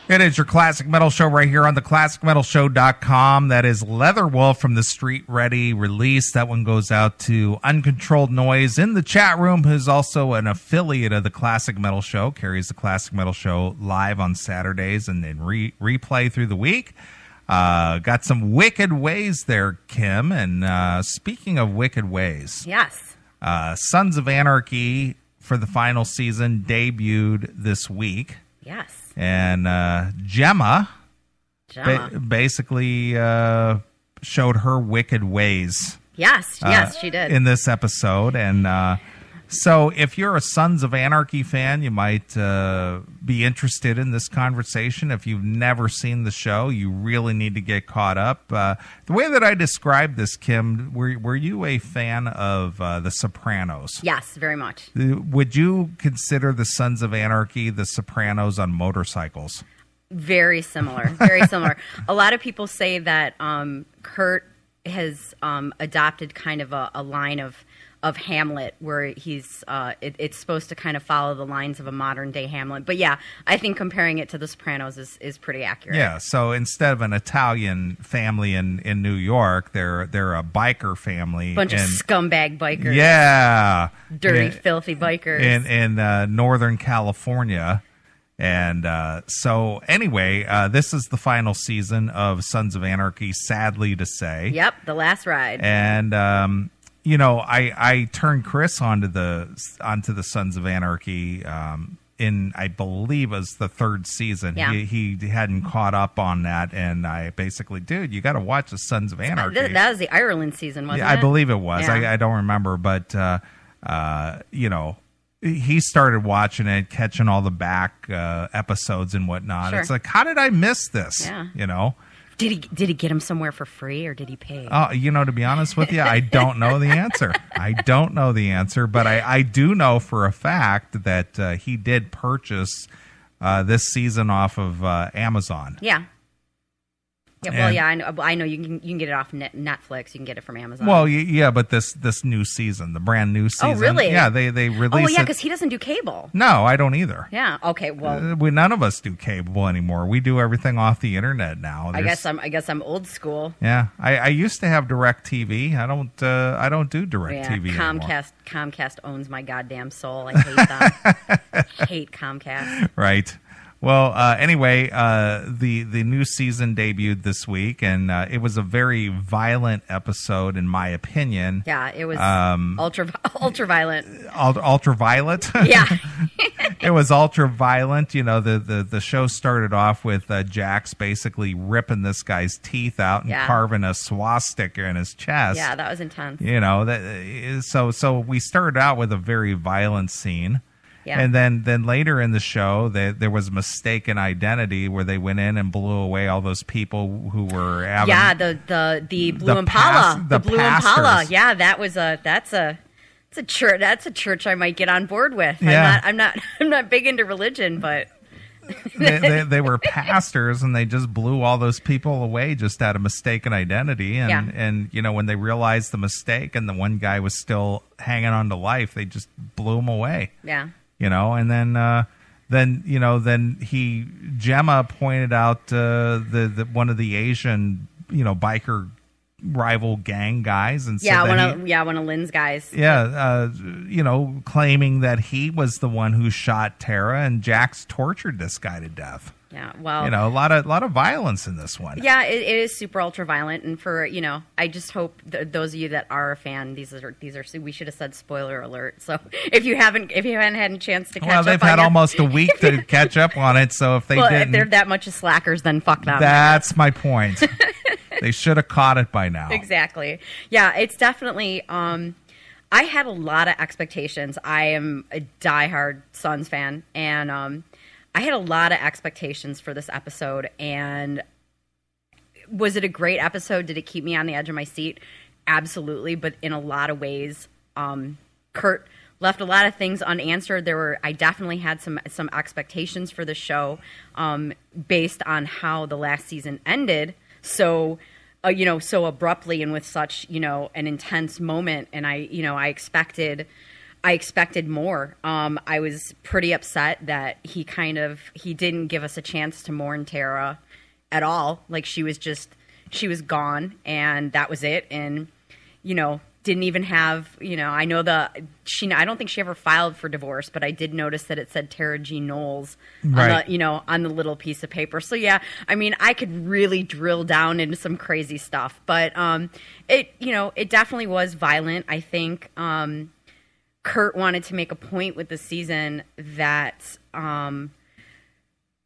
It is your Classic Metal Show right here on the ClassicMetalShow.com. That is Leatherwolf from the Street Ready release. That one goes out to Uncontrolled Noise in the chat room, who's also an affiliate of the Classic Metal Show, carries the Classic Metal Show live on Saturdays and then replay through the week. Got some wicked ways there, Kim. And speaking of wicked ways, yes, Sons of Anarchy for the final season debuted this week. Yes. And Gemma. Basically showed her wicked ways. Yes, she did. In this episode. And so if you're a Sons of Anarchy fan, you might be interested in this conversation. If you've never seen the show, you really need to get caught up. The way that I described this, Kim, were you a fan of The Sopranos? Yes, very much. Would you consider the Sons of Anarchy The Sopranos on motorcycles? Very similar. Very similar. A lot of people say that Kurt has adopted kind of a line of Hamlet where he's it's supposed to kind of follow the lines of a modern day Hamlet. But yeah, I think comparing it to The Sopranos is pretty accurate. Yeah, so instead of an Italian family in New York, they're a biker family. Bunch of scumbag bikers. Yeah. Dirty, filthy bikers. In Northern California. And so anyway, this is the final season of Sons of Anarchy, sadly to say. Yep, the last ride. And I turned Chris onto the Sons of Anarchy in, I believe, it was the third season. Yeah. He hadn't caught up on that, and I basically, dude, you got to watch the Sons of Anarchy. That was the Ireland season, wasn't it? I believe it was. Yeah. I don't remember, but he started watching it, catching all the back episodes and whatnot. Sure. It's like, how did I miss this? Yeah. Did he get him somewhere for free, or did he pay? To be honest with you, I don't know the answer. But I do know for a fact that he did purchase this season off of Amazon. Yeah. Yeah, well, yeah, I know you can get it off Netflix. You can get it from Amazon. Well, yeah, but this new season, the brand new season. Oh, really? Yeah, they released. Oh, yeah, because he doesn't do cable. No, I don't either. Yeah. Okay. Well, none of us do cable anymore. We do everything off the internet now. I guess I'm old school. Yeah, I used to have DirecTV. I don't do DirecTV anymore. Comcast owns my goddamn soul. I hate them. I hate Comcast. Right. Well, anyway, the new season debuted this week, and it was a very violent episode, in my opinion. Yeah, it was ultra violent. Ultra violent? Yeah. It was ultra violent. The show started off with Jax basically ripping this guy's teeth out and carving a swastika in his chest. Yeah, that was intense. So we started out with a very violent scene. Yeah. And then later in the show, there was a mistaken identity where they went in and blew away all those people who were having... Yeah, the Blue Impala. The Blue Impala. Yeah, that's a church. That's a church I might get on board with. Yeah. I'm not big into religion, but they were pastors, and they just blew all those people away just out of mistaken identity. And when they realized the mistake and the one guy was still hanging on to life, they just blew him away. Yeah. And then Gemma pointed out the one of the Asian biker rival gang guys, and said one of Lynn's guys. Yeah, claiming that he was the one who shot Tara, and Jax tortured this guy to death. Yeah, well, a lot of violence in this one. Yeah, it is super ultra violent, and for I just hope those of you that are a fan, these are we should have said spoiler alert. So if you haven't had a chance to catch up, they've had almost a week to catch up on it. So if if they're that much of slackers, then fuck them. That's my point. They should have caught it by now. Exactly. Yeah, it's definitely. I had a lot of expectations. I am a diehard Suns fan, and I had a lot of expectations for this episode. And was it a great episode? Did it keep me on the edge of my seat? Absolutely. But in a lot of ways, Kurt left a lot of things unanswered. I definitely had some expectations for the show based on how the last season ended. So abruptly and with such, an intense moment. And I expected I expected more. I was pretty upset that he didn't give us a chance to mourn Tara at all. Like she was gone and that was it. And, didn't even have, I don't think she ever filed for divorce, but I did notice that it said Tara G. Knowles on the little piece of paper. So yeah, I mean, I could really drill down into some crazy stuff, but it definitely was violent. I think Kurt wanted to make a point with the season that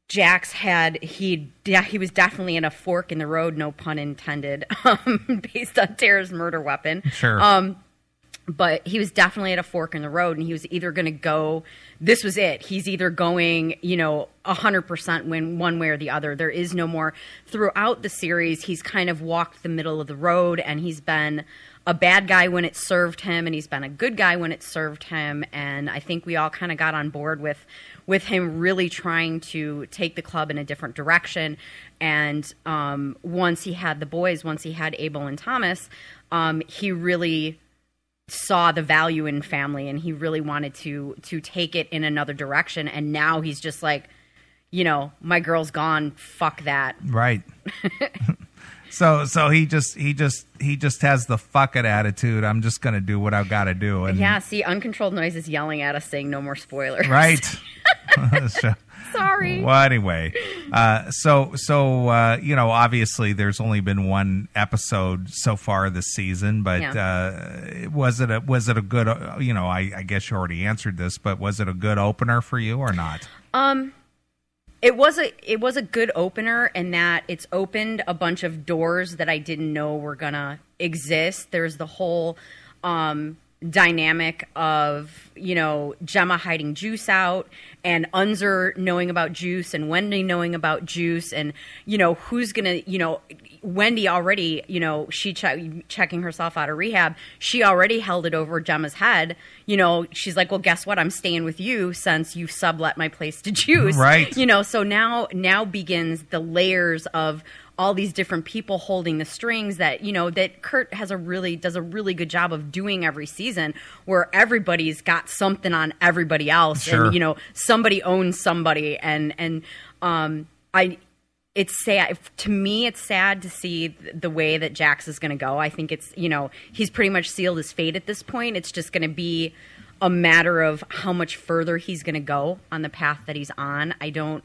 Jax he was definitely in a fork in the road, no pun intended, based on Tara's murder weapon. Sure. But he was definitely at a fork in the road, and he was either going to go, this was it. He's either going, 100% win one way or the other. There is no more. Throughout the series, he's kind of walked the middle of the road, and he's been a bad guy when it served him, and he's been a good guy when it served him. And I think we all kind of got on board with him really trying to take the club in a different direction. And once he had the boys, once he had Abel and Thomas, he really saw the value in family, and he really wanted to take it in another direction. And now he's just like, my girl's gone, fuck that. Right. So he just has the fuck it attitude. I'm just going to do what I've got to do. And yeah, see, Uncontrolled Noise is yelling at us saying no more spoilers. Right. Sorry. Well, anyway, so obviously there's only been one episode so far this season, but was it a good? I guess you already answered this, but was it a good opener for you or not? It was a good opener in that it's opened a bunch of doors that I didn't know were gonna exist. There's the whole dynamic of Gemma hiding Juice out, and Unzer knowing about Juice, and Wendy knowing about Juice, and who's gonna Wendy already she checking herself out of rehab. She already held it over Gemma's head. She's like, well, guess what? I'm staying with you since you sublet my place to Juice. Right. So now begins the layers of all these different people holding the strings that that Kurt does a really good job of doing every season, where everybody's got something on everybody else. Sure. And somebody owns somebody, and it's sad. To me, it's sad to see the way that Jax is going to go. I think it's, he's pretty much sealed his fate at this point. It's just going to be a matter of how much further he's going to go on the path that he's on. I don't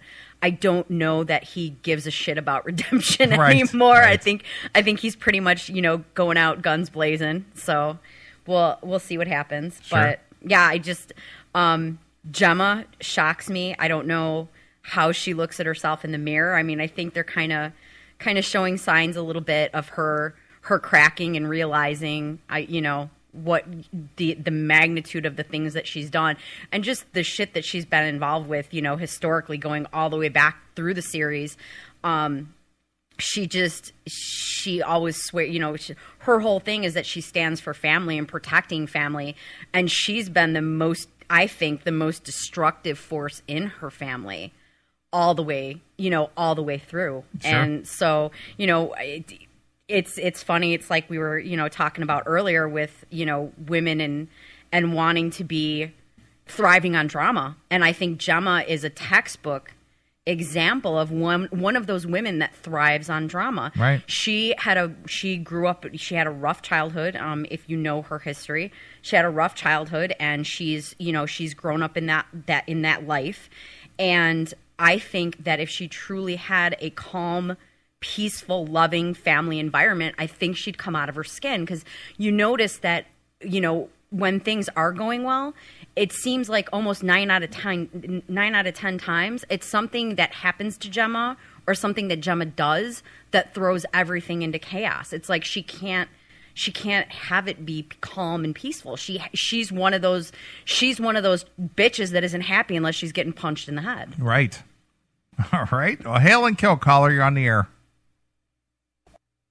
know that he gives a shit about redemption anymore. Right. I think he's pretty much, going out guns blazing. So we'll see what happens. Sure. But yeah, I just, Gemma shocks me. I don't know how she looks at herself in the mirror. I mean, I think they're kind of showing signs a little bit of her cracking and realizing, what the magnitude of the things that she's done, and just the shit that she's been involved with, historically going all the way back through the series. She always swears, her whole thing is that she stands for family and protecting family. And she's been the most destructive force in her family all the way through. Sure. And so, it's funny. It's like we were, talking about earlier with, women and wanting to be thriving on drama. And I think Gemma is a textbook example of one of those women that thrives on drama. Right. She had a rough childhood. If you know her history, she had a rough childhood, and she's grown up in that life. And I think that if she truly had a calm, peaceful, loving family environment, I think she'd come out of her skin. Because you notice that, when things are going well, it seems like almost 9 out of 10 times, it's something that happens to Gemma or something that Gemma does that throws everything into chaos. It's like she can't have it be calm and peaceful. She's one of those bitches that isn't happy unless she's getting punched in the head. Right. All right. Well, hail and kill, caller. You're on the air.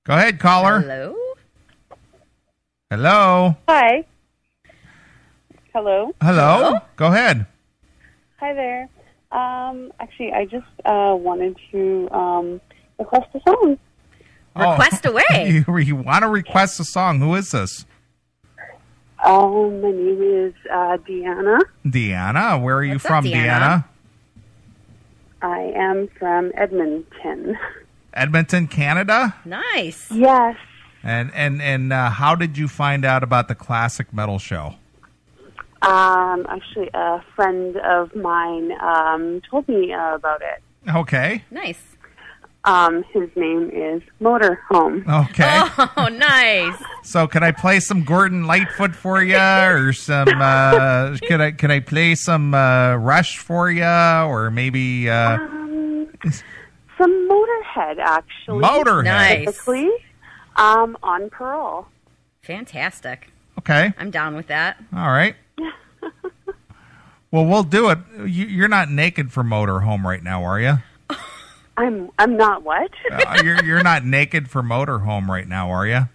Go ahead, caller. Hello. Hi. Hello. Hello. Go ahead. Hi there. Actually, I just wanted to request a song. Request away. You want to request a song? Who is this? My name is Deanna. Deanna, where are you What's up, from, Deanna? I am from Edmonton. Edmonton, Canada? Nice. Yes. And how did you find out about the Classic Metal Show? Actually, a friend of mine told me about it. Okay. Nice. His name is Motorhome. Okay. Oh, nice. So can I play some Gordon Lightfoot for you, or some? Can I play some Rush for you, or maybe Some Motorhead, actually. Motorhead? Nice. Typically, on Pearl. Fantastic. Okay. I'm down with that. All right. Well, we'll do it. You're not naked for Motorhome right now, are you? I'm not what? You're not naked for Motorhome right now, are you?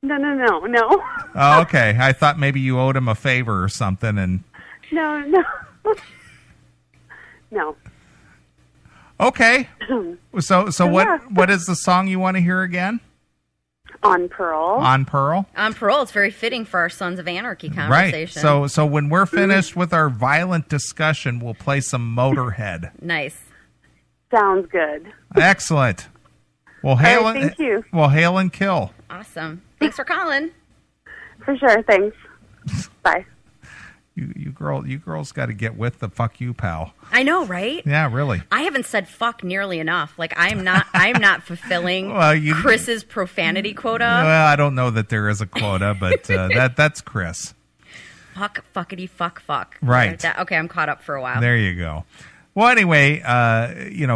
No. Oh, okay. I thought maybe you owed him a favor or something, and No. No. okay. So Yeah. what is the song you want to hear again? On Pearl. On Pearl? On Parole, it's very fitting for our Sons of Anarchy Right. conversation. So when we're finished with our violent discussion, we'll play some Motorhead. Nice. Sounds good. Excellent. Well, hail right, thank you. Well, hail and kill. Awesome. Thanks for calling. For sure. Thanks. Bye. You girls got to get with the fuck you, pal. I know, right? Yeah, really. I haven't said fuck nearly enough. Like I'm not fulfilling Well, Chris's profanity quota. Well, I don't know that there is a quota, but that's Chris. Fuck, fuckity, fuck. Right. Okay, I'm caught up for a while. There you go. Well, anyway,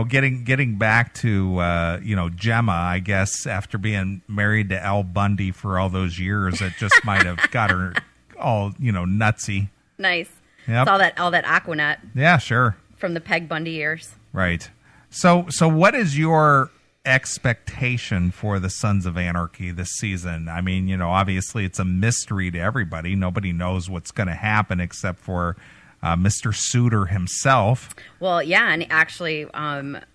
getting back to Gemma, I guess after being married to Al Bundy for all those years, it just might have got her all nutsy. Nice. Yep. It's all that Aquanet Yeah, sure. from the Peg Bundy years. Right. So what is your expectation for the Sons of Anarchy this season? I mean, obviously it's a mystery to everybody. Nobody knows what's going to happen except for Mr. Suter himself. Well, yeah, and actually,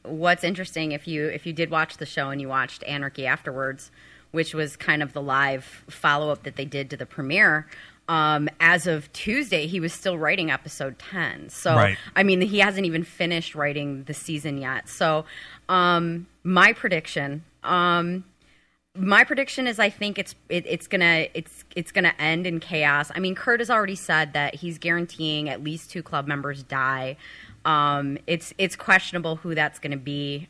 what's interesting if you did watch the show and you watched Anarchy afterwards, which was kind of the live follow-up that they did to the premiere. As of Tuesday, he was still writing episode 10. So, right. I mean, he hasn't even finished writing the season yet. So, my prediction is I think it's gonna end in chaos. I mean, Kurt has already said that he's guaranteeing at least 2 club members die. It's questionable who that's gonna be.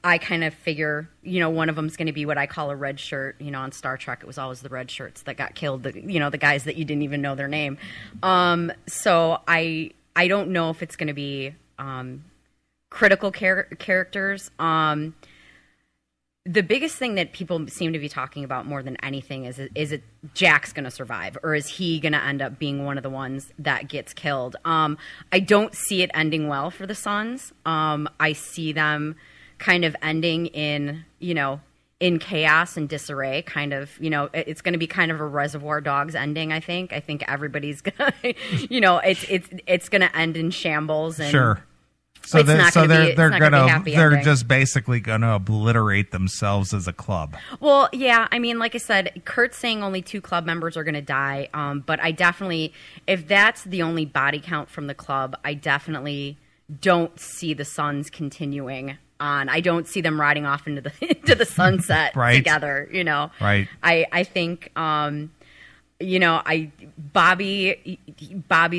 I kind of figure, one of them's going to be what I call a red shirt. On Star Trek, it was always the red shirts that got killed, the guys that you didn't even know their name. So I don't know if it's going to be critical characters. The biggest thing that people seem to be talking about more than anything is it Jack's going to survive, or is he going to end up being one of the ones that gets killed? I don't see it ending well for the Sons. I see them kind of ending in chaos and disarray, kind of, it's going to be kind of a Reservoir Dogs ending. I think everybody's going to, it's going to end in shambles. And Sure. So they're just basically going to obliterate themselves as a club. Well, yeah. I mean, like I said, Kurt's saying only 2 club members are going to die. But I definitely, if that's the only body count from the club, I definitely don't see the Sons continuing on. I don't see them riding off into the sunset right. together. Right. I think Bobby's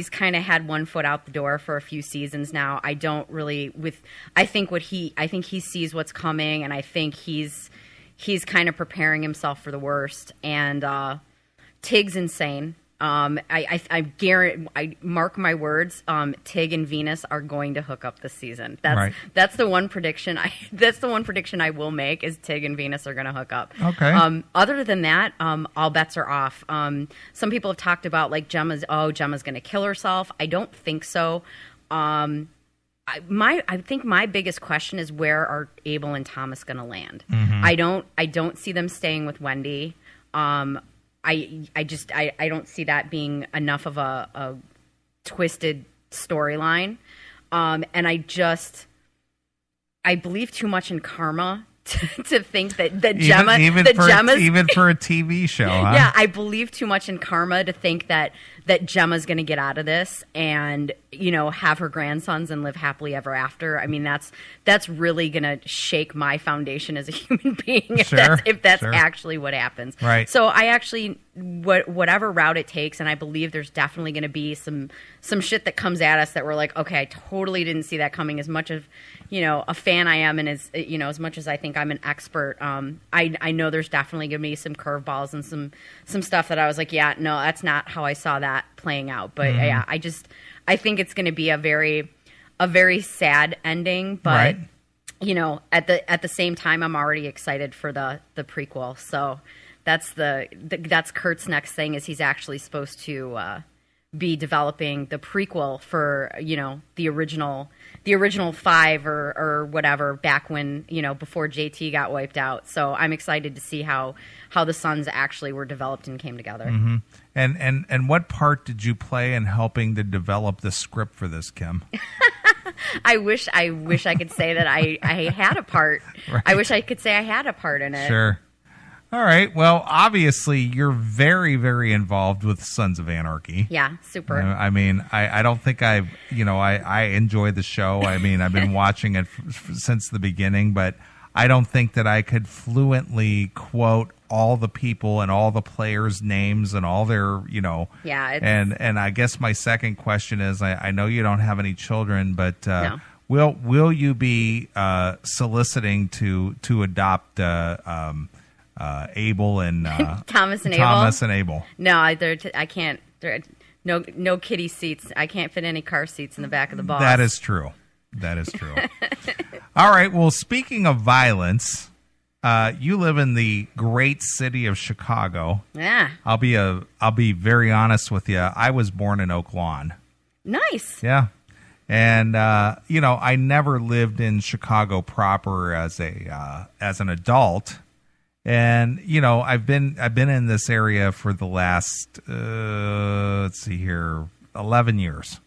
kind of had one foot out the door for a few seasons now. I think he sees what's coming, and I think he's kind of preparing himself for the worst. And Tig's insane. I mark my words. Tig and Venus are going to hook up this season. That's the one prediction. That's the one prediction I will make is Tig and Venus are going to hook up. Okay. Other than that, all bets are off. Some people have talked about like Gemma's going to kill herself. I don't think so. I think my biggest question is where are Abel and Thomas going to land? Mm-hmm. I don't see them staying with Wendy. I don't see that being enough of a twisted storyline. And I believe too much in karma to think that Gemma, even the for Gemma's, even for a TV show, huh? Yeah, I believe too much in karma to think that Gemma's going to get out of this and, you know, have her grandsons and live happily ever after. I mean, that's really going to shake my foundation as a human being if that's actually what happens. Right. So I actually, whatever route it takes, and I believe there's definitely going to be some shit that comes at us that we're like, okay, I totally didn't see that coming. As much of, you know, a fan I am, and as much as I think I'm an expert, I know there's definitely going to be some curveballs and some stuff that I was like, yeah, no, that's not how I saw that playing out. But yeah, I think it's going to be a very sad ending. But right. you know, at the same time, I'm already excited for the prequel. So that's that's Kurt's next thing, is he's actually supposed to be developing the prequel for, you know, the original 5 or whatever, back when, you know, before JT got wiped out. So I'm excited to see how the Sons actually were developed and came together. Mm-hmm. And what part did you play in helping to develop the script for this, Kim? I wish I could say that I had a part. Right. I wish I could say I had a part in it. Sure. All right. Well, obviously, you're very, very involved with Sons of Anarchy. Yeah, super. I mean, I don't think I enjoy the show. I mean, I've been watching it since the beginning, but I don't think that I could fluently quote all the people and all the players' names and all their, you know. Yeah. And I guess my second question is, I know you don't have any children, but no. will you be soliciting to adopt Abel and Thomas and Abel? No, I can't. No kiddie seats. I can't fit any car seats in the back of the bus. That is true. All right. Well, speaking of violence, you live in the great city of Chicago. Yeah. I'll be very honest with you. I was born in Oak Lawn. Nice. Yeah. And you know, I never lived in Chicago proper as an adult. And, you know, I've been in this area for the last, let's see here, 11 years.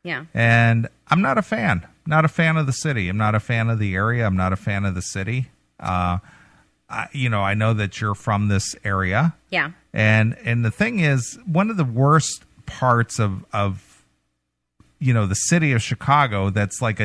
Yeah. And I'm not a fan. Not a fan of the city. I'm not a fan of the area. I'm not a fan of the city. You know, I know that you're from this area. Yeah. And the thing is, one of the worst parts of you know, the city of Chicago that's like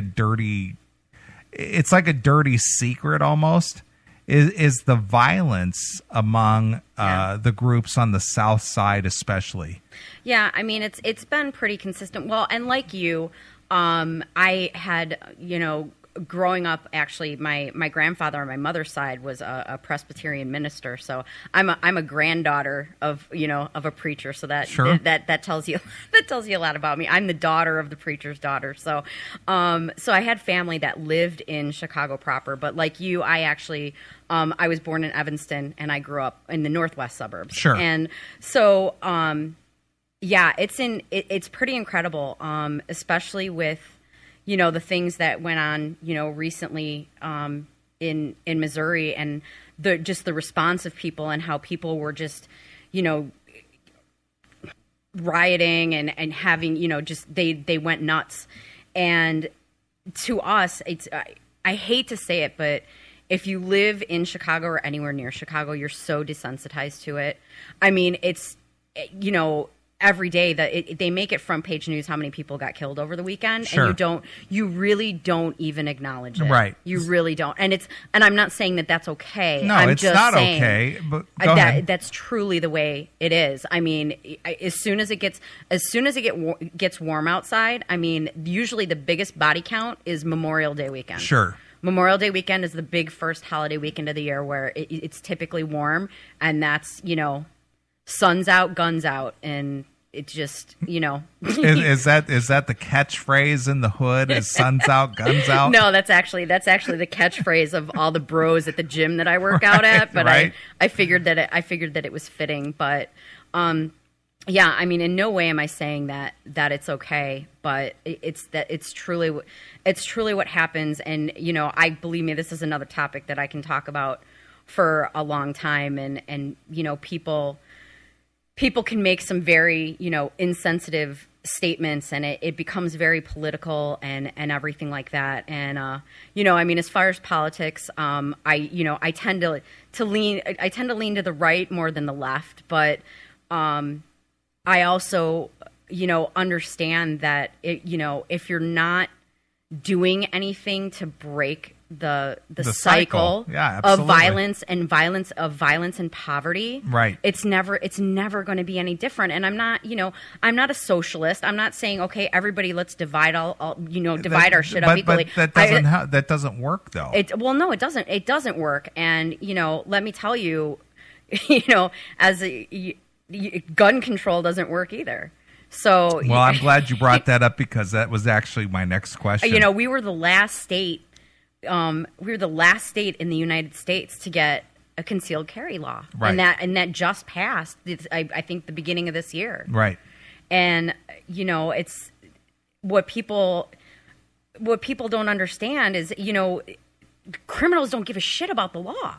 it's like a dirty secret almost, is the violence among the groups on the South Side especially. Yeah, I mean, it's been pretty consistent. Well, and like you, I had, you know, growing up, actually, my grandfather on my mother's side was a Presbyterian minister, so I'm a granddaughter of a preacher. So that sure. that tells you a lot about me. I'm the daughter of the preacher's daughter. So I had family that lived in Chicago proper, but like you, I actually I was born in Evanston and I grew up in the northwest suburbs. Sure. And so yeah, it's pretty incredible, especially with, you know, the things that went on, you know, recently in Missouri, and the response of people and how people were just, you know, rioting and having, you know, just they went nuts. And to us, I hate to say it, but if you live in Chicago or anywhere near Chicago, you're so desensitized to it. I mean, it's, you know, every day that they make it front page news how many people got killed over the weekend. Sure. And you really don't even acknowledge it. Right. You really don't. And I'm not saying that that's okay. No, I'm it's just not saying okay. But go ahead. That's truly the way it is. I mean, as soon as it gets warm outside, I mean, usually the biggest body count is Memorial Day weekend. Sure. Memorial Day weekend is the big first holiday weekend of the year where it's typically warm, and that's, you know, sun's out, guns out, and it's just, you know. is that the catchphrase in the hood? Is sun's out, guns out? No, that's actually the catchphrase of all the bros at the gym that I work out at. But right. I figured that it was fitting. But yeah, I mean, in no way am I saying that it's okay. But it's truly what happens. And, you know, believe me, this is another topic that I can talk about for a long time. And you know, people can make some very, you know, insensitive statements, and it becomes very political and everything like that. And I mean, as far as politics, I tend to lean to the right more than the left, but I also understand that if you're not doing anything to break the cycle of violence and poverty, right, it's never going to be any different. And I'm not a socialist. I'm not saying, okay, everybody, let's divide divide our shit up equally. But that doesn't work though. No, it doesn't work. And let me tell you, gun control doesn't work either. So, well, I'm glad you brought that up, because that was actually my next question. We were the last state. We were the last state in the United States to get a concealed carry law, right. and that just passed. I think the beginning of this year, right? And it's what people don't understand is criminals don't give a shit about the law.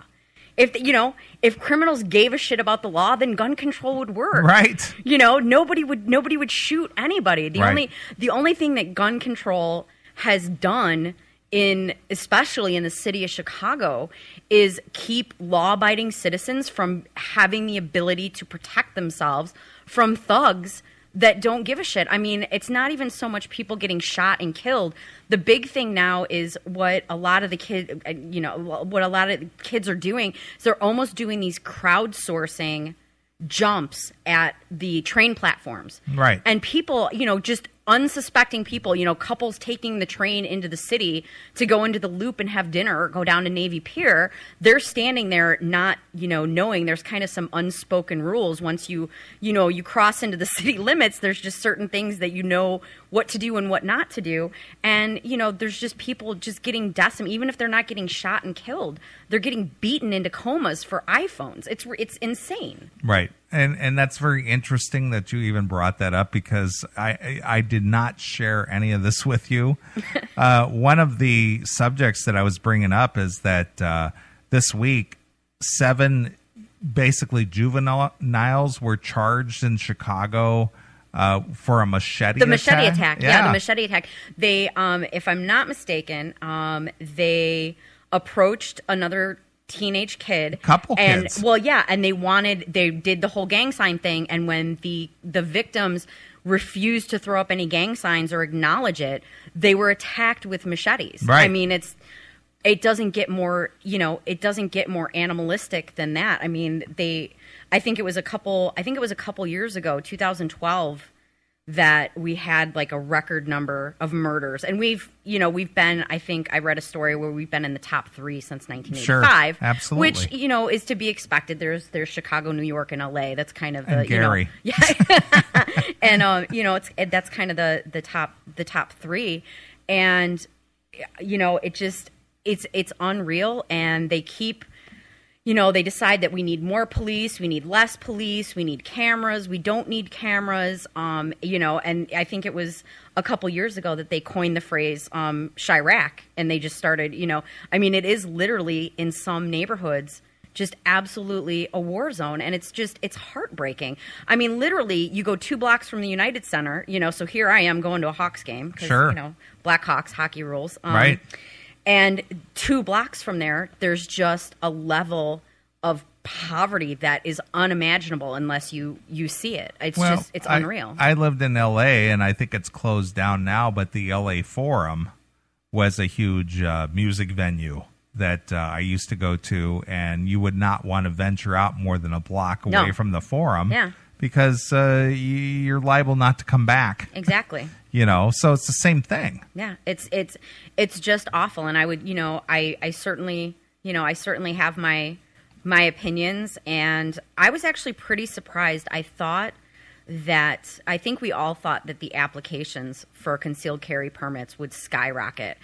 If criminals gave a shit about the law, then gun control would work. Right. Nobody would shoot anybody. The only thing that gun control has done, especially in the city of Chicago, is keep law-abiding citizens from having the ability to protect themselves from thugs that don't give a shit. I mean, it's not even so much people getting shot and killed. The big thing now is what a lot of the kids are doing is they're almost doing these crowdsourcing jumps at the train platforms. Right. And people, just unsuspecting people, couples taking the train into the city to go into the Loop and have dinner or go down to Navy Pier, they're standing there not, knowing there's kind of some unspoken rules. Once you cross into the city limits, there's just certain things that what to do and what not to do. And, there's just people just getting decimated. Even if they're not getting shot and killed, they're getting beaten into comas for iPhones. It's insane. Right. And that's very interesting that you even brought that up, because I did not share any of this with you. One of the subjects that I was bringing up is that this week, 7 basically juveniles were charged in Chicago for a machete attack. The machete attack. Yeah, the machete attack. They, if I'm not mistaken, they approached another teenage kid, couple kids. Well, yeah, and they did the whole gang sign thing, and when the victims refused to throw up any gang signs or acknowledge it, they were attacked with machetes. Right. I mean, it doesn't get more animalistic than that. I mean, I think it was a couple years ago, 2012, that we had like a record number of murders. And we've been, I think I read a story where we've been in the top 3 since 1985. Sure, absolutely. Which, is to be expected. There's Chicago, New York, and LA. That's kind of and Gary. Yeah. And, that's kind of the top 3. And, it's unreal. And they keep, they decide that we need more police, we need less police, we need cameras, we don't need cameras, and I think it was a couple years ago that they coined the phrase Chirac, and they just started, it is literally in some neighborhoods just absolutely a war zone, and it's heartbreaking. I mean, literally, you go 2 blocks from the United Center, so here I am going to a Hawks game, because, sure. Blackhawks, hockey rules. Right. And 2 blocks from there, there's just a level of poverty that is unimaginable unless you see it. It's unreal. I lived in L.A., and I think it's closed down now, but the L.A. Forum was a huge music venue that I used to go to, and you would not want to venture out more than a block away from the Forum. Yeah. Because you're liable not to come back. Exactly. So it's the same thing. Yeah, it's just awful, and I would, I certainly have my opinions, and I was actually pretty surprised. I think we all thought that the applications for concealed carry permits would skyrocket,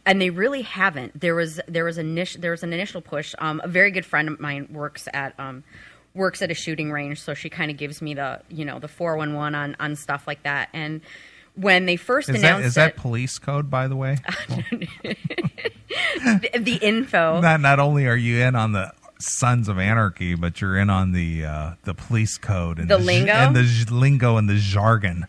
and they really haven't. There was an initial push. A very good friend of mine works at a shooting range, so she kind of gives me the the 411 on stuff like that. And when they first announced is that police code, by the way? the info. Not only are you in on the Sons of Anarchy, but you're in on the police code and the lingo and the lingo and the jargon.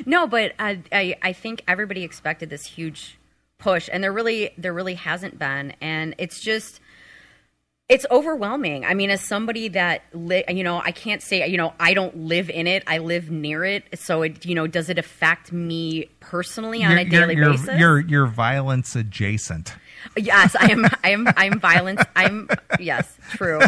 No, but I think everybody expected this huge push, and there really hasn't been, and it's overwhelming. I mean, as somebody that I can't say I don't live in it. I live near it. So does it affect me personally on a daily basis? You're violence adjacent. Yes, I'm violence. Yes, true.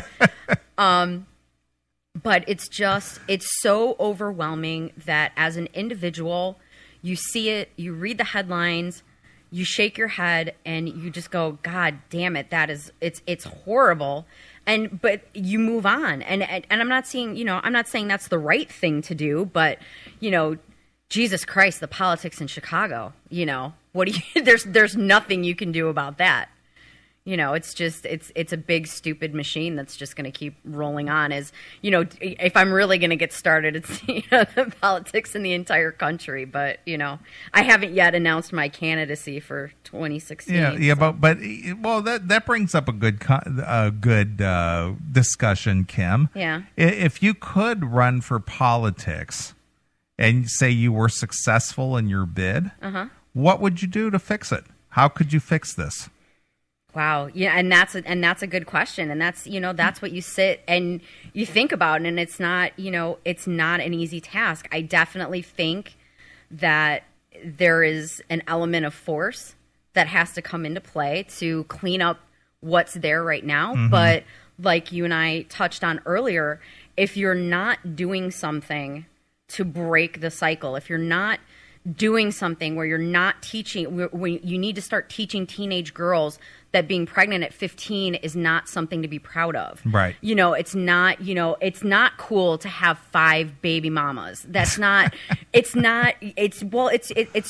But it's so overwhelming that as an individual, you see it, you read the headlines, you shake your head, and you just go, God damn it, it's horrible. But you move on. And I'm not saying, I'm not saying that's the right thing to do, but Jesus Christ, the politics in Chicago, what do you there's nothing you can do about that. It's a big stupid machine that's just going to keep rolling on. If I'm really going to get started, it's the politics in the entire country. But I haven't yet announced my candidacy for 2016. Yeah, so. but that brings up a good discussion, Kim. Yeah, if you could run for politics and say you were successful in your bid, what would you do to fix it? How could you fix this? Wow. Yeah. And that's a good question. And that's what you sit and you think about. And it's not, it's not an easy task. I definitely think that there is an element of force that has to come into play to clean up what's there right now. Mm-hmm. But like you and I touched on earlier, if you're not doing something to break the cycle, if you're not doing something where you're not teaching, when you need to start teaching teenage girls that being pregnant at 15 is not something to be proud of. Right. It's not cool to have 5 baby mamas. That's not, it's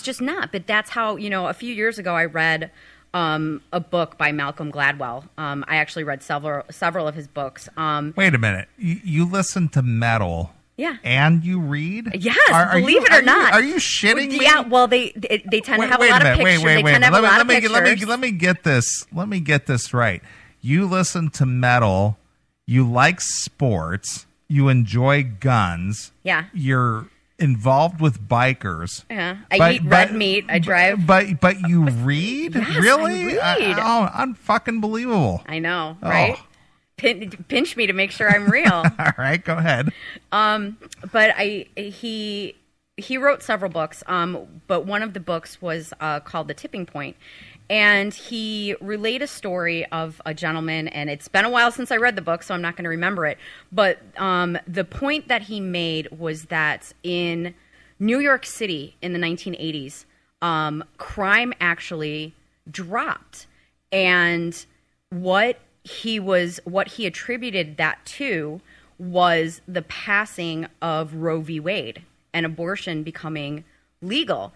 just not. But that's how, a few years ago I read a book by Malcolm Gladwell. I actually read several of his books. Wait a minute. You listen to metal. Yeah. And you read? Yes, believe it or not. Are you shitting me? Yeah, well, they tend to have a lot of pictures. They tend to have a lot of pictures. Let me get this right. You listen to metal, you like sports, you enjoy guns. Yeah. You're involved with bikers. Yeah. I eat red meat. I drive. But you read? Yes, really? I read. Unfucking believable. I know, right? Oh. Pinch me to make sure I'm real. All right, go ahead. But he wrote several books. But one of the books was called The Tipping Point, and he relayed a story of a gentleman. And it's been a while since I read the book, so I'm not going to remember it. But the point that he made was that in New York City in the 1980s, crime actually dropped, and what he attributed that to was the passing of Roe v. Wade and abortion becoming legal.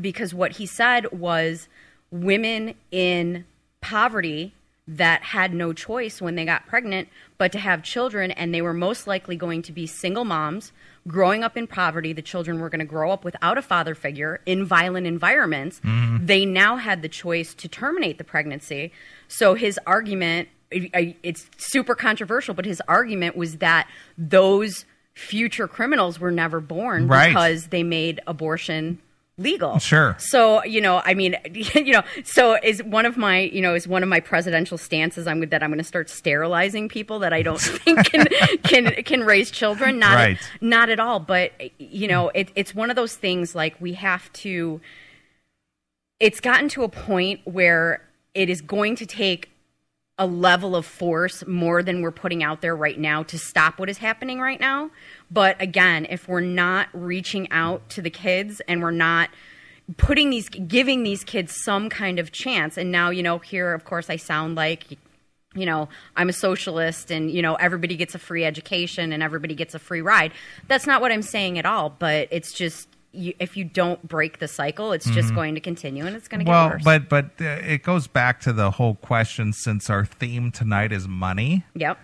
Because what he said was women in poverty that had no choice when they got pregnant but to have children, and they were most likely going to be single moms growing up in poverty. The children were going to grow up without a father figure in violent environments. Mm-hmm. They now had the choice to terminate the pregnancy. So his argument, it's super controversial, but his argument was that those future criminals were never born because they made abortion legal. Sure. So, so is one of my presidential stances that I'm going to start sterilizing people that I don't think can raise children. Not at all. But, it's one of those things like it's gotten to a point where it is going to take a level of force more than we're putting out there right now to stop what is happening right now. But again, if we're not reaching out to the kids and we're not giving these kids some kind of chance, and now, here, of course, I sound like, I'm a socialist and, everybody gets a free education and everybody gets a free ride. That's not what I'm saying at all, but it's just, if you don't break the cycle, it's just going to continue and it's going to get worse. But it goes back to the whole question, since our theme tonight is money. Yep.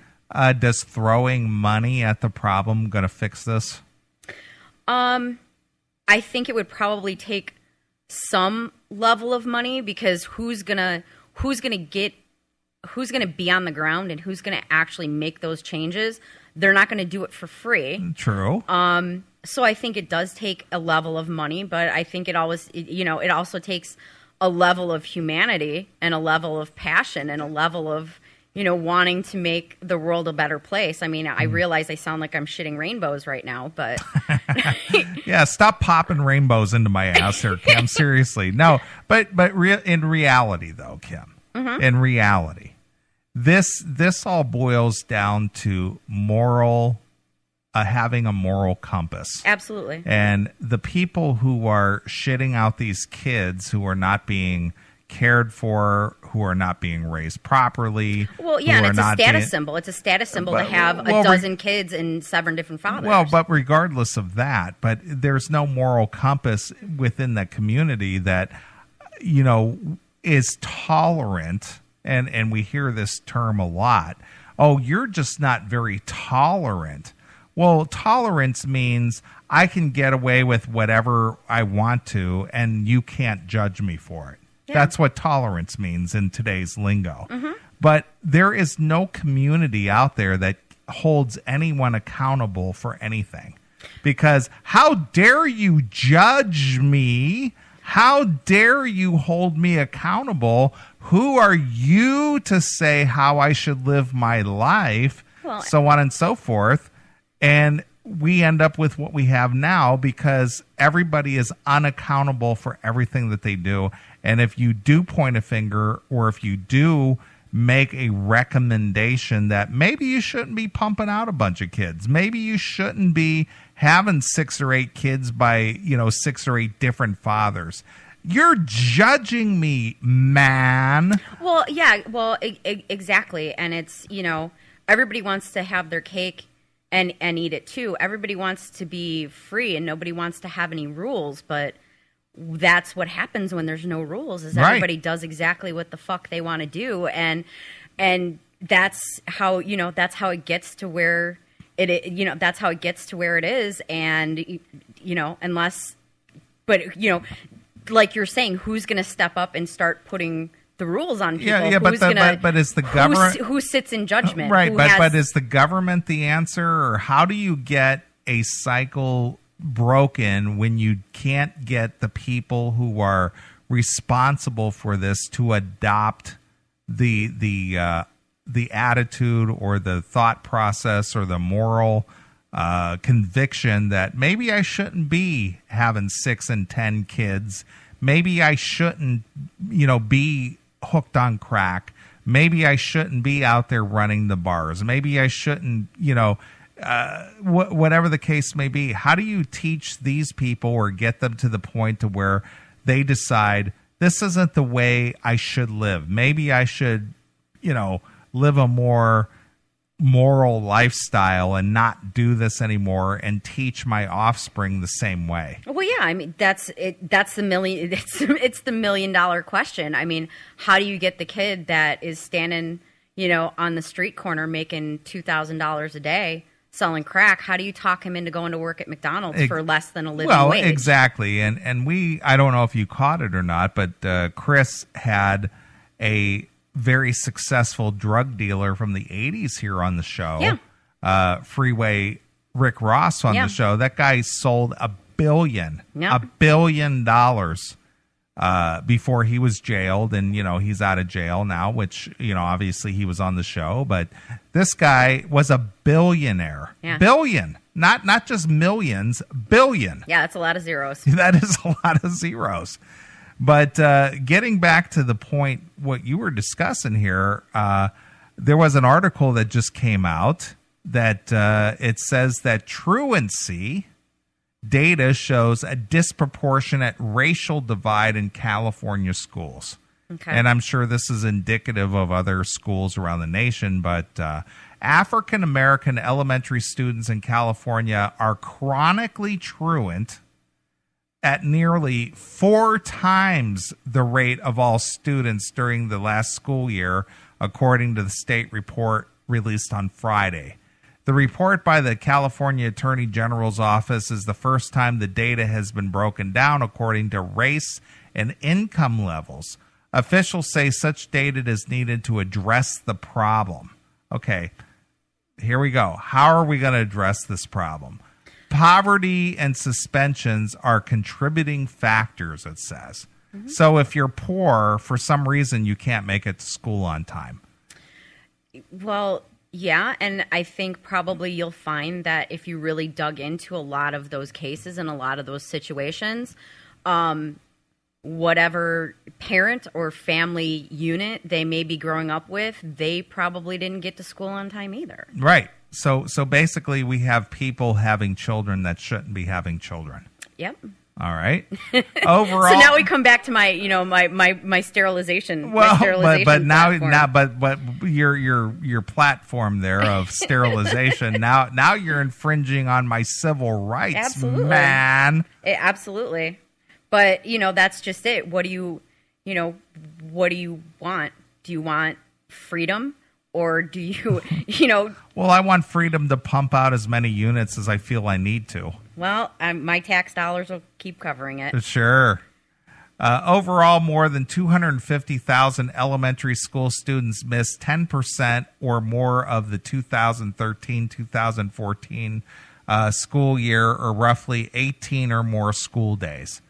Does throwing money at the problem going to fix this? I think it would probably take some level of money, because who's gonna get to be on the ground and who's going to actually make those changes, they're not going to do it for free. True. So I think it does take a level of money, but I think it also takes a level of humanity and a level of passion and a level of, wanting to make the world a better place. I mean, I realize I sound like I'm shitting rainbows right now, but yeah, stop popping rainbows into my ass there, Kim. Seriously. No, but in reality though, Kim, in reality, this all boils down to having a moral compass. Absolutely. And the people who are shitting out these kids who are not being cared for, who are not being raised properly. Well, yeah, and it's a status symbol. It's a status symbol to have a dozen kids and 7 different fathers. Well, but regardless of that, but there's no moral compass within the community that, is tolerant. And we hear this term a lot. Oh, you're just not very tolerant. Well, tolerance means I can get away with whatever I want to, and you can't judge me for it. Yeah. That's what tolerance means in today's lingo. Mm-hmm. But there is no community out there that holds anyone accountable for anything. Because how dare you judge me? How dare you hold me accountable? Who are you to say how I should live my life? Well, so on and so forth. And we end up with what we have now because everybody is unaccountable for everything that they do. And if you do point a finger, or if you do make a recommendation that maybe you shouldn't be pumping out a bunch of kids, maybe you shouldn't be having 6 or 8 kids by, 6 or 8 different fathers, you're judging me, man. Well, yeah, exactly. And it's, everybody wants to have their cake and eat it too. Everybody wants to be free and nobody wants to have any rules, but that's what happens when there's no rules, is everybody does exactly what the fuck they want to do. And that's how, that's how it gets to where that's how it gets to where it is. And, unless, but, like you're saying, who's going to step up and start putting the rules on people? Yeah, but is the government who sits in judgment? Right, but is the government the answer, or how do you get a cycle broken when you can't get the people who are responsible for this to adopt the attitude or the thought process or the moral conviction that maybe I shouldn't be having 6 and 10 kids, maybe I shouldn't be hooked on crack, maybe I shouldn't be out there running the bars, maybe I shouldn't whatever the case may be. How do you teach these people or get them to the point to where they decide this isn't the way I should live? Maybe I should, live a more moral lifestyle and not do this anymore and teach my offspring the same way. Well, yeah, I mean, it's the $1 million question. I mean, how do you get the kid that is standing, on the street corner making $2,000 a day selling crack? How do you talk him into going to work at McDonald's for less than a living wage? Well, exactly. And I don't know if you caught it or not, but Chris had a very successful drug dealer from the 80s here on the show. Yeah. Freeway Rick Ross on the show. That guy sold $1 billion before he was jailed, and he's out of jail now, which obviously he was on the show, but this guy was a billionaire. Billion, not just millions, billion. Yeah, that's a lot of zeros. That is a lot of zeros. But getting back to the point, what you were discussing here, there was an article that just came out that it says that truancy data shows a disproportionate racial divide in California schools. Okay. And I'm sure this is indicative of other schools around the nation, but African-American elementary students in California are chronically truant at nearly 4 times the rate of all students during the last school year, according to the state report released on Friday. The report by the California Attorney General's office is the first time the data has been broken down according to race and income levels. Officials say such data is needed to address the problem. Okay, here we go. How are we going to address this problem? Poverty and suspensions are contributing factors, it says. Mm-hmm. So if you're poor, for some reason, you can't make it to school on time. Well, yeah, and I think probably you'll find that if you really dug into a lot of those cases and a lot of those situations, whatever parent or family unit they may be growing up with, they probably didn't get to school on time either. Right. So basically we have people having children that shouldn't be having children. Yep. All right. Overall, so now we come back to my, my sterilization. Well, my sterilization but platform. now, but your platform there of sterilization. now you're infringing on my civil rights, absolutely. Man. Absolutely. But that's just it. What do you want? Do you want freedom? Or do you, Well, I want freedom to pump out as many units as I feel I need to. Well, my tax dollars will keep covering it. Sure. Overall, more than 250,000 elementary school students missed 10% or more of the 2013-2014 school year, or roughly 18 or more school days.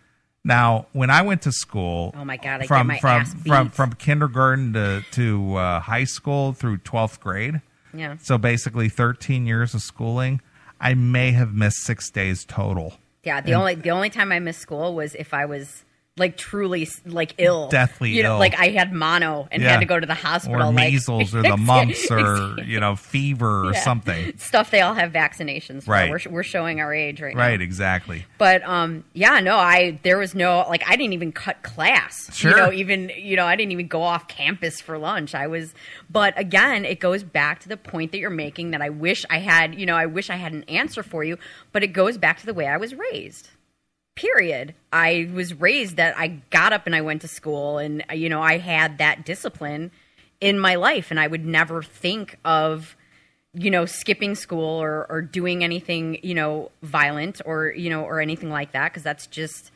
Now, when I went to school, oh my God, I get my ass beat. From kindergarten to high school through 12th grade, yeah. So basically 13 years of schooling, I may have missed 6 days total. Yeah, the only time I missed school was if I was truly ill, deathly ill, like I had mono and had to go to the hospital, or measles, or the mumps, or fever, or yeah. something. Stuff they all have vaccinations for. Right. We're showing our age right now. Right, exactly. But there was no I didn't even cut class. Sure. I didn't even go off campus for lunch. But again, it goes back to the point that you're making that I wish I had an answer for you. But it goes back to the way I was raised. Period. I was raised that I got up and I went to school, and I had that discipline in my life, and I would never think of skipping school or doing anything violent or anything like that, because that's just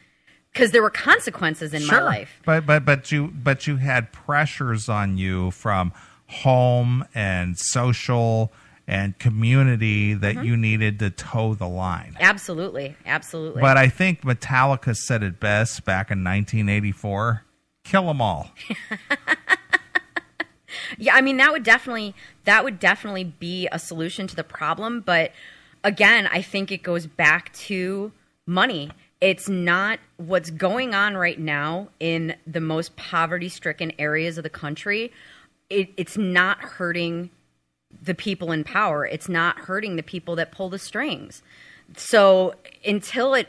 because there were consequences in my life. But you had pressures on you from home and social and community that you needed to toe the line. Absolutely. But I think Metallica said it best back in 1984, kill them all. Yeah, I mean, that would definitely be a solution to the problem. But again, I think it goes back to money. It's not what's going on right now in the most poverty-stricken areas of the country. It's not hurting the people in power. It's not hurting the people that pull the strings. So until it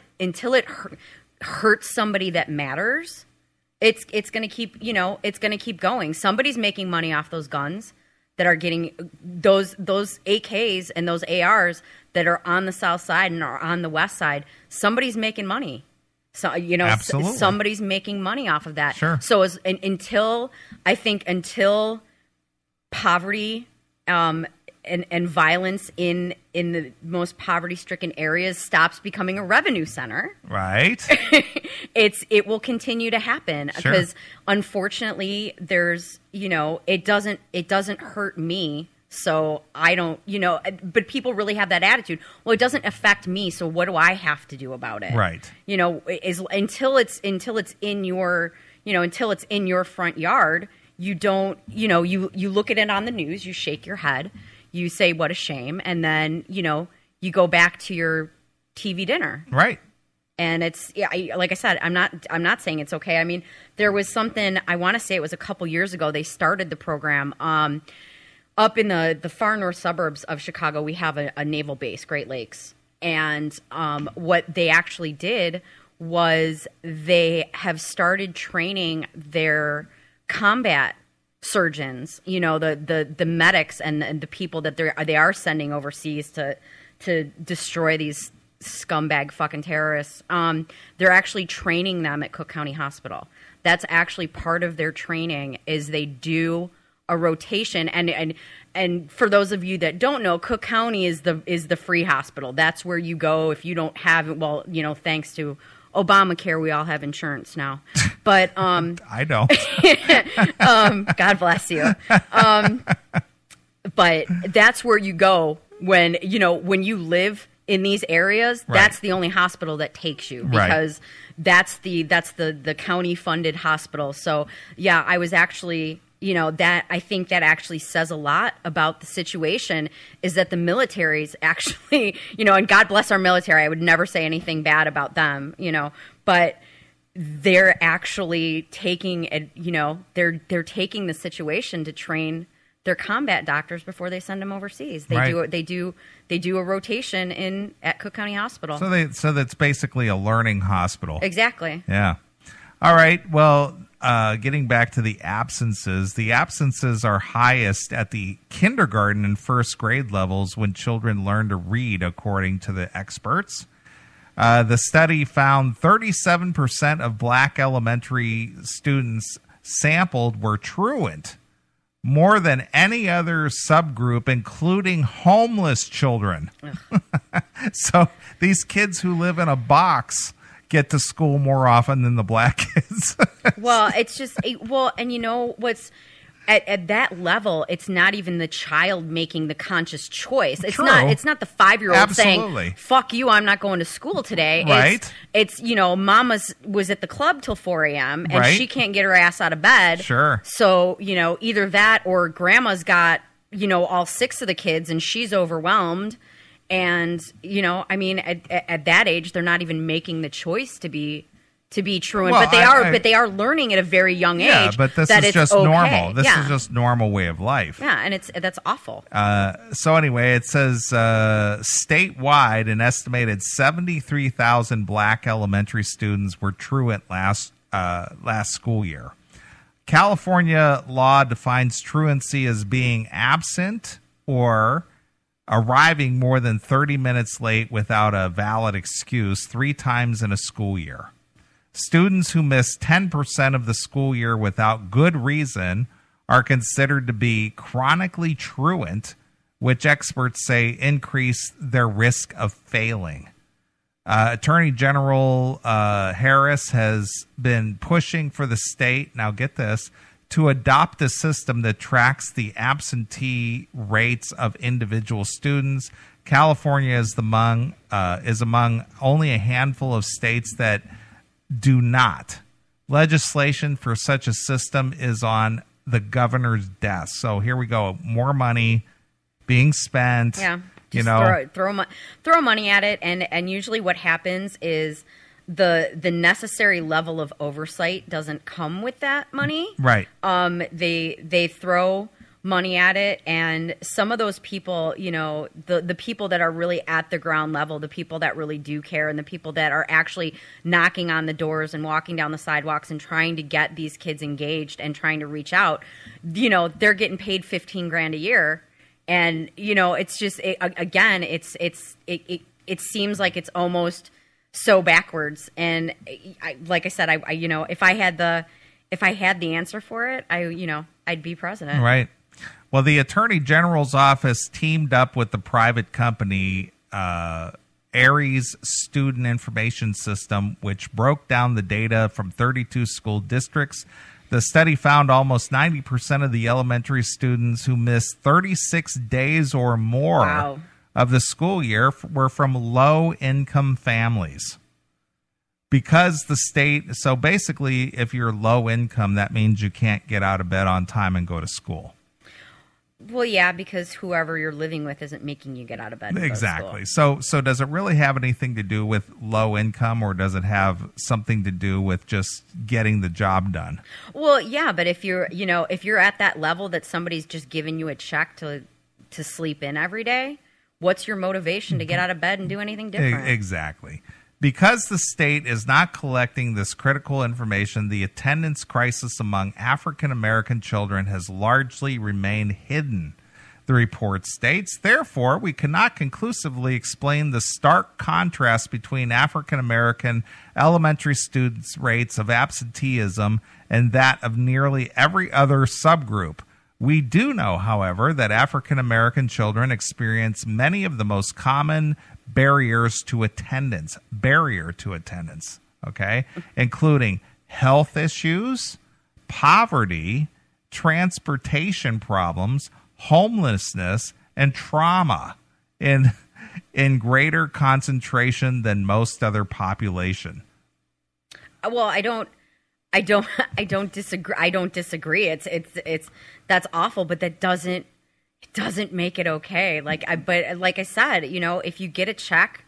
hurts somebody that matters, it's going to keep going. Somebody's making money off those guns that are getting those AKs and those ARs that are on the south side and are on the west side. Somebody's making money. So Absolutely. Somebody's making money off of that. Sure. So until poverty and violence in the most poverty-stricken areas stops becoming a revenue center, right? it will continue to happen, because unfortunately there's it doesn't hurt me, so I don't but people really have that attitude. Well, it doesn't affect me, so what do I have to do about it? Right. Until it's in your until it's in your front yard. You don't, you look at it on the news, you shake your head, you say, what a shame. And then, you go back to your TV dinner. Right. And it's, like I said, I'm not saying it's okay. I mean, there was something, I want to say it was a couple years ago, they started the program, up in the far north suburbs of Chicago. We have a naval base, Great Lakes. And, what they actually did was they have started training their combat surgeons, the medics and the people that they are sending overseas to destroy these scumbag fucking terrorists. They're actually training them at Cook County Hospital. That's actually part of their training, is they do a rotation. And for those of you that don't know, Cook County is the free hospital. That's where you go if you don't have, thanks to Obamacare, we all have insurance now. But I don't. God bless you. But that's where you go when you live in these areas. Right. That's the only hospital that takes you, because that's the county funded hospital. So yeah, I was actually, that I think that actually says a lot about the situation, is that the military's actually, and God bless our military. I would never say anything bad about them, but they're actually taking they're taking the situation to train their combat doctors before they send them overseas. They do a rotation at Cook County Hospital. So that's basically a learning hospital. Exactly. Yeah. All right. Well, getting back to the absences are highest at the kindergarten and first grade levels when children learn to read, according to the experts. The study found 37% of black elementary students sampled were truant, more than any other subgroup, including homeless children. So these kids who live in a box get to school more often than the black kids. Well, it's just, and what's at that level, it's not even the child making the conscious choice. It's True. It's not the 5-year-old Absolutely. saying, "Fuck you, I'm not going to school today." Right. It's Mama's was at the club till 4 a.m. and Right. she can't get her ass out of bed. Sure. So, either that or grandma's got, all 6 of the kids and she's overwhelmed. And, at that age, they're not even making the choice to be truant, Well, but they are learning at a very young age. Yeah, but this that is it's just okay. normal. This Yeah. is just normal way of life. Yeah, and that's awful. So anyway, it says statewide, an estimated 73,000 black elementary students were truant last school year. California law defines truancy as being absent or arriving more than 30 minutes late without a valid excuse 3 times in a school year. Students who miss 10% of the school year without good reason are considered to be chronically truant, which experts say increase their risk of failing. Attorney General Harris has been pushing for the state, now get this, to adopt a system that tracks the absentee rates of individual students. California is among only a handful of states that do not. Legislation for such a system is on the governor's desk. So here we go. More money being spent. Yeah. Just throw money at it, and usually what happens is the necessary level of oversight doesn't come with that money. Right. They throw money at it, and some of those people, the people that are really at the ground level, the people that really do care, and the people that are actually knocking on the doors and walking down the sidewalks and trying to get these kids engaged and trying to reach out, they're getting paid $15,000 a year. And, it's just, it seems like it's almost so backwards. And like I said, if I had the answer for it, I'd be president. Right. Well, the Attorney General's office teamed up with the private company Aries Student Information System, which broke down the data from 32 school districts. The study found almost 90% of the elementary students who missed 36 days or more of the school year were from low-income families. Because the state, so basically, if you're low income, that means you can't get out of bed on time and go to school. Well, yeah, because whoever you're living with isn't making you get out of bed. Exactly. So does it really have anything to do with low income, or does it have something to do with just getting the job done? Well, yeah, but if you're at that level that somebody's just giving you a check to sleep in every day, what's your motivation to get out of bed and do anything different? Exactly. Because the state is not collecting this critical information, the attendance crisis among African American children has largely remained hidden, the report states. Therefore, we cannot conclusively explain the stark contrast between African American elementary students' rates of absenteeism and that of nearly every other subgroup. We do know, however, that African American children experience many of the most common barrier to attendance. okay, including health issues, poverty, transportation problems, homelessness, and trauma in greater concentration than most other population. Well, I don't disagree. I don't disagree. It's that's awful, but that doesn't make it okay. But like I said, if you get a check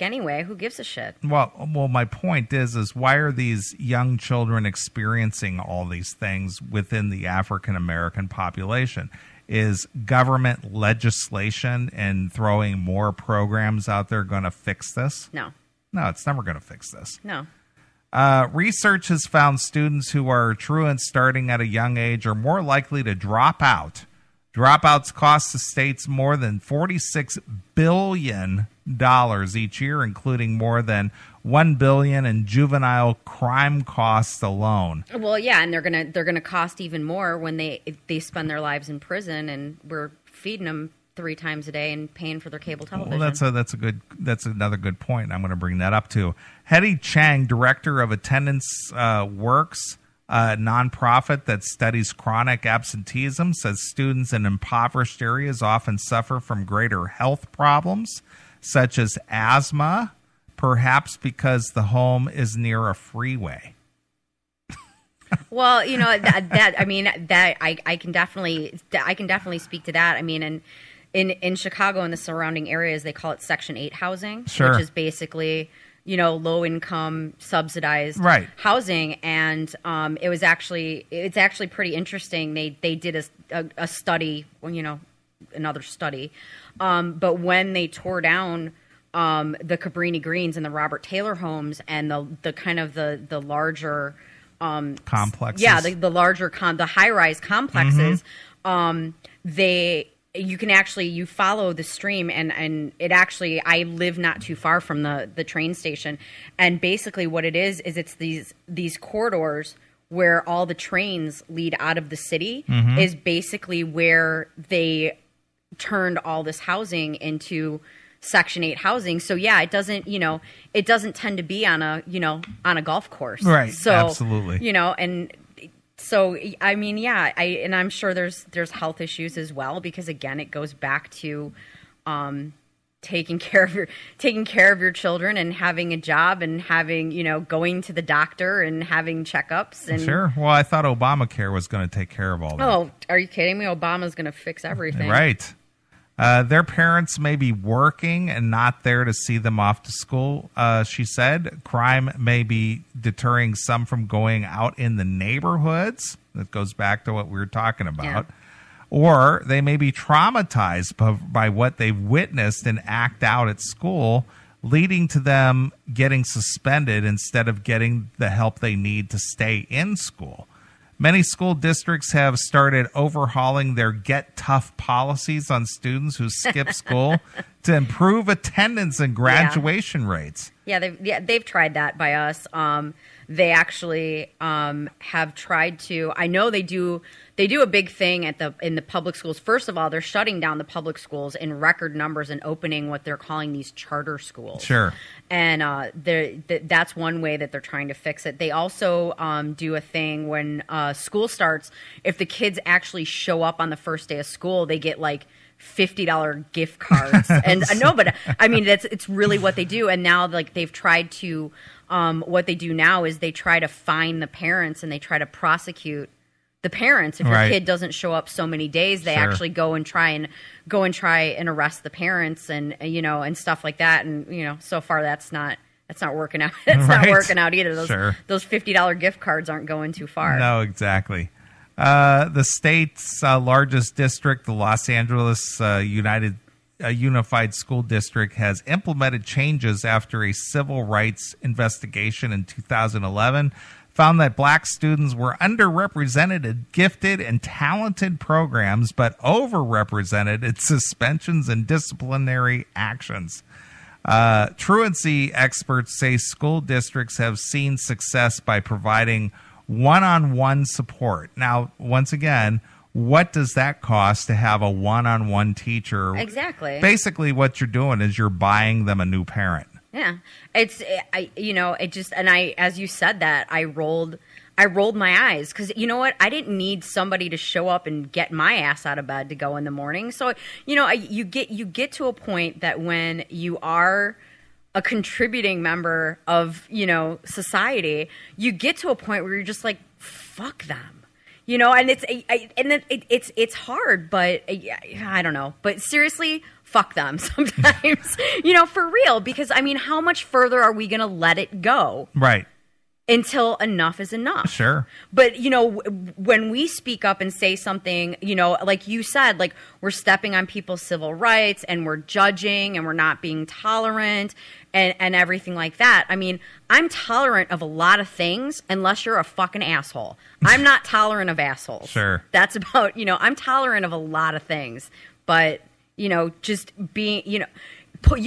anyway, who gives a shit? Well, my point is why are these young children experiencing all these things within the African American population? Is government legislation and throwing more programs out there going to fix this? No, it's never going to fix this. No. Research has found students who are truants starting at a young age are more likely to drop out. Dropouts cost the states more than $46 billion each year, including more than $1 billion in juvenile crime costs alone. Well, yeah, and they're gonna cost even more when they spend their lives in prison, and we're feeding them 3 times a day and paying for their cable television. Well, that's another good point. I'm going to bring that up too. Hetty Chang, director of Attendance Works, a nonprofit that studies chronic absenteeism, says students in impoverished areas often suffer from greater health problems, such as asthma, perhaps because the home is near a freeway. Well, I can definitely speak to that. I mean, in Chicago and the surrounding areas, they call it Section 8 housing, sure, which is basically low income subsidized housing, and it's actually pretty interesting. They did a study, another study, but when they tore down the Cabrini Greens and the Robert Taylor homes and the kind of the larger complexes, the larger the high rise complexes, you follow the stream, and it actually, I live not too far from the train station, and basically what it is it's these corridors where all the trains lead out of the city, is basically where they turned all this housing into Section 8 housing. So yeah, it doesn't tend to be on a golf course. Right. So, absolutely. And so, I mean, yeah, and I'm sure there's health issues as well, because again, it goes back to taking care of your children and having a job and having, going to the doctor and having checkups. And sure. Well, I thought Obamacare was going to take care of all that. Oh, are you kidding me? Obama's going to fix everything. Right. Their parents may be working and not there to see them off to school, she said. Crime may be deterring some from going out in the neighborhoods. That goes back to what we were talking about. Yeah. Or they may be traumatized by what they've witnessed and act out at school, leading to them getting suspended instead of getting the help they need to stay in school. Many school districts have started overhauling their Get Tough policies on students who skip school to improve attendance and graduation rates. Yeah, they've tried that by us. They actually have tried to. I know they do a big thing in the public schools. First of all, they're shutting down the public schools in record numbers and opening what they're calling these charter schools. Sure. And that's one way that they're trying to fix it. They also do a thing when school starts. If the kids actually show up on the first day of school, they get like $50 gift cards. And no, but I mean, it's really what they do. And now, like, they've tried to. What they do now is they try to fine the parents and they try to prosecute the parents. If your kid doesn't show up so many days, they actually go and try and arrest the parents and stuff like that. And so far that's not working out. It's not working out either. Those $50 gift cards aren't going too far. No, exactly. The state's largest district, the Los Angeles Unified School District, has implemented changes after a civil rights investigation in 2011 found that black students were underrepresented in gifted and talented programs, but overrepresented in suspensions and disciplinary actions. Truancy experts say school districts have seen success by providing one-on-one support. Now, once again, what does that cost to have a one-on-one teacher? Exactly. Basically, what you're doing is you're buying them a new parent. Yeah, as you said that, I rolled my eyes because you know what? I didn't need somebody to show up and get my ass out of bed to go in the morning. So, you get to a point that when you are a contributing member of, society, you get to a point where you're just like, fuck them. And it's hard, but I don't know. But seriously, fuck them sometimes, for real. Because, how much further are we going to let it go? Right. Until enough is enough. Sure. But, when we speak up and say something, like you said, like we're stepping on people's civil rights and we're judging and we're not being tolerant and everything like that. I'm tolerant of a lot of things unless you're a fucking asshole. I'm not tolerant of assholes. Sure. That's about, I'm tolerant of a lot of things. But, just being, you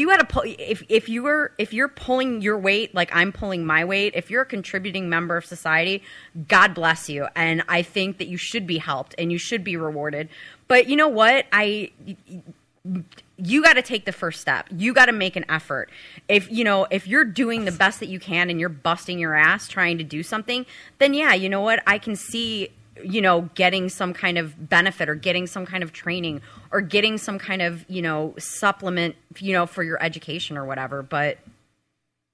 got to pull if you're pulling your weight like I'm pulling my weight. If you're a contributing member of society, God bless you, and I think that you should be helped and you should be rewarded. But you know what? You got to take the first step. You got to make an effort. If you're doing the best that you can and you're busting your ass trying to do something, then yeah, you know what? I can see getting some kind of benefit or getting some kind of training or getting some kind of, supplement, for your education or whatever. But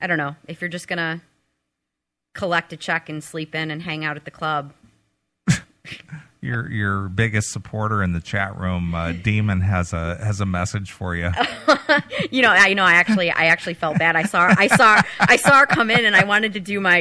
I don't know, if you're just going to collect a check and sleep in and hang out at the club. Your biggest supporter in the chat room, Demon, has a message for you. I actually felt bad. I saw her come in, and I wanted to do my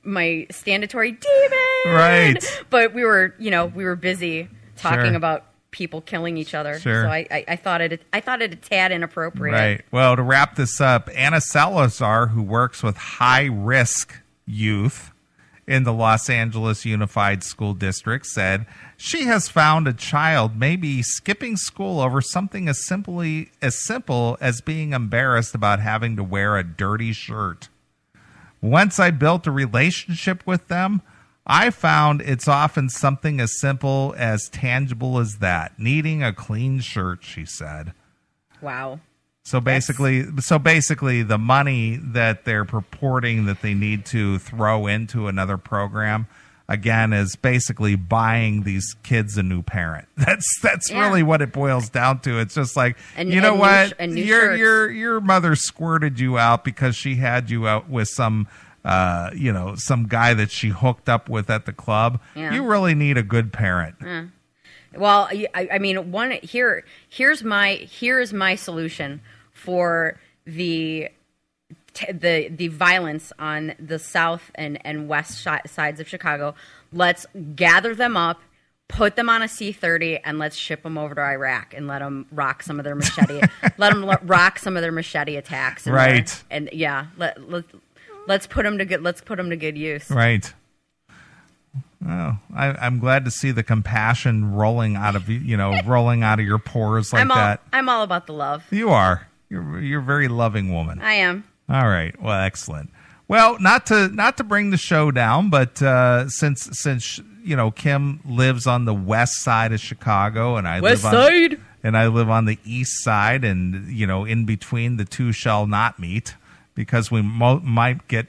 my standatory Demon. Right. But we were busy talking about people killing each other. Sure. So I thought it a tad inappropriate. Right. Well, to wrap this up, Anna Salazar, who works with high risk youth in the Los Angeles Unified School District, said she has found a child maybe skipping school over something as simple as being embarrassed about having to wear a dirty shirt. Once I built a relationship with them, I found it's often something as simple as tangible as that, needing a clean shirt, she said. Wow. So basically, the money that they're purporting that they need to throw into another program, again, is basically buying these kids a new parent. That's really what it boils down to. It's just like, your mother squirted you out because she had you out with some guy that she hooked up with at the club. Yeah. You really need a good parent. Yeah. Well, here's my solution for the violence on the south and west sides of Chicago. Let's gather them up, put them on a C-30, and let's ship them over to Iraq and let them rock some of their machete. Rock some of their machete attacks. Right. Let's put them to good. Let's put them to good use. Right. Oh, I'm glad to see the compassion rolling out of your pores like that. I'm all about the love. You are. You're a very loving woman. I am. All right. Well, excellent. Well, not to bring the show down, but since Kim lives on the west side of Chicago and I live on the east side, and in between the two shall not meet because we might get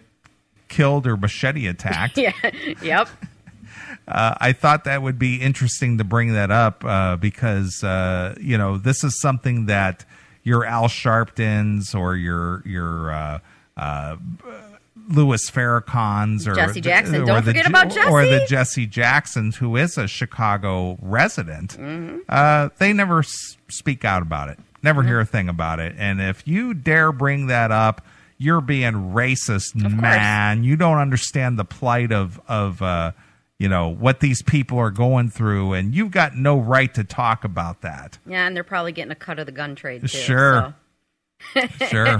killed or machete attacked. Yeah. Yep. I thought that would be interesting to bring that up because this is something that your Al Sharptons or your Louis Farrakhan's or Jesse Jackson. Don't forget about Jesse. Or the Jesse Jacksons, who is a Chicago resident. Mm-hmm. They never speak out about it. Never hear a thing about it. And if you dare bring that up, you're being racist, man. You don't understand the plight of what these people are going through, and you've got no right to talk about that. Yeah, and they're probably getting a cut of the gun trade too. Sure. So. Sure.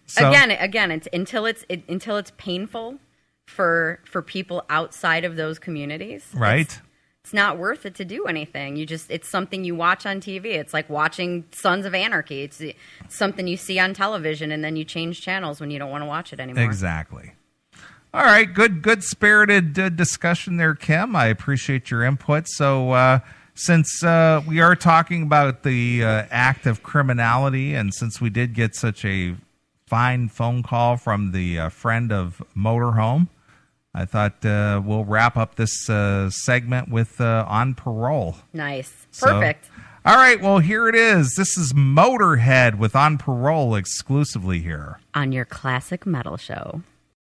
So, again, it's until it's painful for people outside of those communities. Right. It's not worth it to do anything. It's something you watch on TV. It's like watching Sons of Anarchy. It's something you see on television, and then you change channels when you don't want to watch it anymore. Exactly. All right, good spirited discussion there, Kim. I appreciate your input. So since we are talking about the act of criminality, and since we did get such a fine phone call from the friend of Motorhome, I thought we'll wrap up this segment with On Parole. Nice. Perfect. All right, well, here it is. This is Motorhead with On Parole exclusively here on your Classic Metal Show.